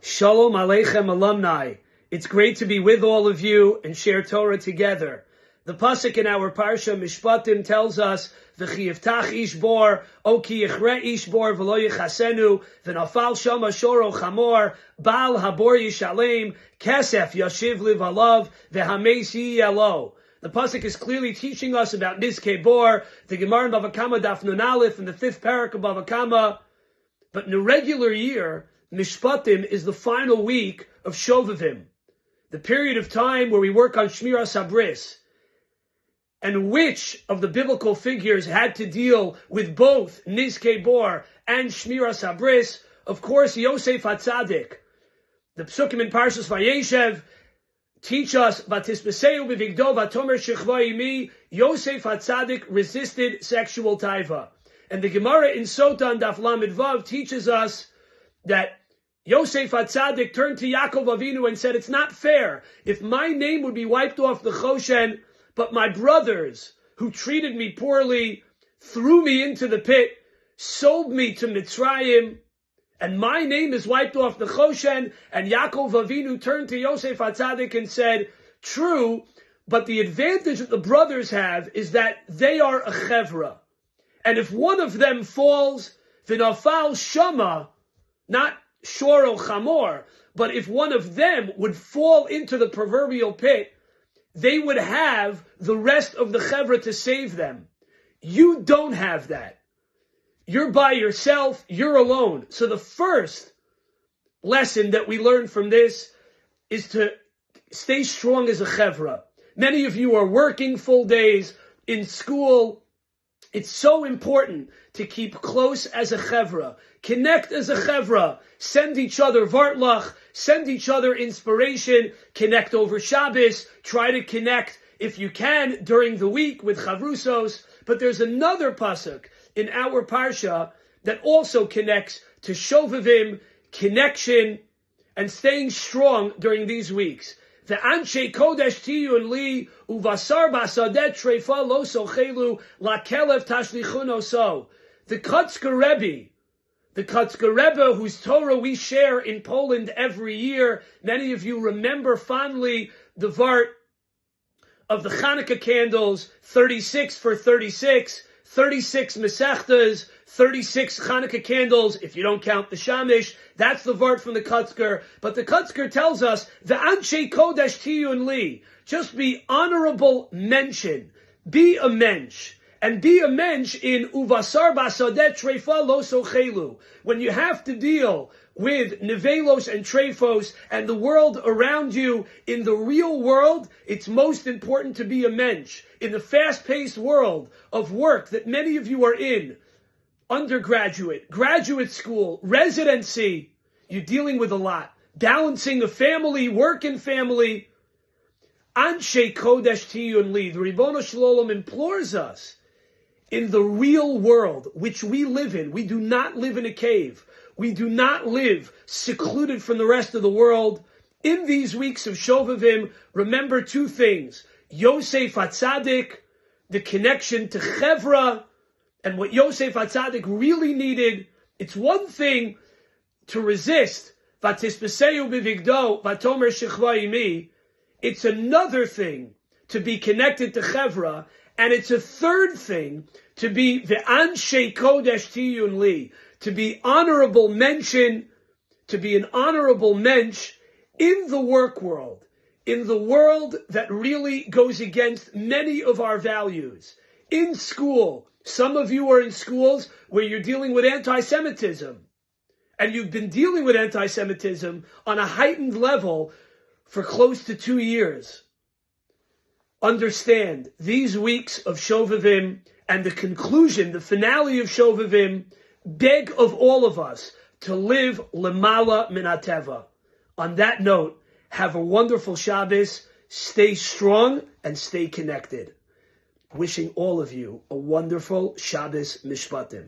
Shalom Aleichem alumni. It's great to be with all of you and share Torah together. The pasuk in our Parshat Mishpatim tells us, "V'chi yiftach ish bor, o ki yichre ish bor, v'lo yichasenu, v'nafal shama shoro chamor, bal habor yishalem, kesef yashiv livalav, v'hameis yiyelo." The pasuk is clearly teaching us about Nizkei Bor, the Gemara in Bava Kama Daf Nun Aleph, in the 5th parak of Bava Kama. But in a regular year, Mishpatim is the final week of Shovavim, the period of time where we work on Shmiras Habris. And which of the biblical figures had to deal with both Nizkei Bor and Shmiras Habris? Of course, Yosef HaTzadik. The Psukim in Parshas Vayeshev teach us, Vatisbeseu b'vigdo vatomer shechva imi, Yosef HaTzadik resisted sexual taiva. And the Gemara in Sota and Daf Lamed Vav teaches us that Yosef HaTzadik turned to Yaakov Avinu and said, it's not fair. If my name would be wiped off the Choshen, but my brothers who treated me poorly, threw me into the pit, sold me to Mitzrayim, and my name is wiped off the Choshen, and Yaakov Avinu turned to Yosef HaTzadik and said, true, but the advantage that the brothers have is that they are a chevra. And if one of them falls, v'nafal shama, not shoro chamor, but if one of them would fall into the proverbial pit, they would have the rest of the chevra to save them. You don't have that. You're by yourself, you're alone. So the first lesson that we learn from this is to stay strong as a chevra. Many of you are working full days in school. It's so important to keep close as a chevra. Connect as a chevra. Send each other vartlach. Send each other inspiration. Connect over Shabbos. Try to connect, if you can, during the week with chavrusos. But there's another pasuk in our parsha that also connects to Shovavim, connection, and staying strong during these weeks. The Anshe Kodesh Tiyun Li Uvasar Basadet Treifa Lo Sochelu La Kelev Tashlichuno So. The Kotzker Rebbe, whose Torah we share in Poland every year. Many of you remember fondly the Vart of the Hanukkah candles, 36 for 36, 36 Masechtas, 36 Hanukkah candles, if you don't count the Shamish. That's the Vart from the Kotzker. But the Kotzker tells us, the Anshe Kodesh Tiyun Li, just be honorable mention. Be a mensch. And be a mensch in Uvasar Basadet Treifa Lo Sochelu. When you have to deal with Nevelos and Trefos and the world around you, in the real world, it's most important to be a mensch. In the fast-paced world of work that many of you are in, undergraduate, graduate school, residency, you're dealing with a lot. Balancing a family, work and family. Anshe Kodesh Tiyun Li, the Ribono Shel Olam implores us, in the real world, which we live in, we do not live in a cave. We do not live secluded from the rest of the world. In these weeks of Shovavim, remember two things. Yosef HaTzadik, the connection to Chevra, and what Yosef HaTzadik really needed. It's one thing to resist, Vatisbeseu b'vigdo, vatomer shechva imi. It's another thing to be connected to Chevra, and it's a third thing to be ve'anshe kodesh tiyun li, to be honorable mention, to be an honorable mensch in the work world, in the world that really goes against many of our values. In school, some of you are in schools where you're dealing with anti-Semitism, and you've been dealing with anti-Semitism on a heightened level for close to 2 years. Understand, these weeks of Shovavim and the conclusion, the finale of Shovavim, beg of all of us to live lemala min hateva. On that note, have a wonderful Shabbos, stay strong and stay connected. Wishing all of you a wonderful Shabbos Mishpatim.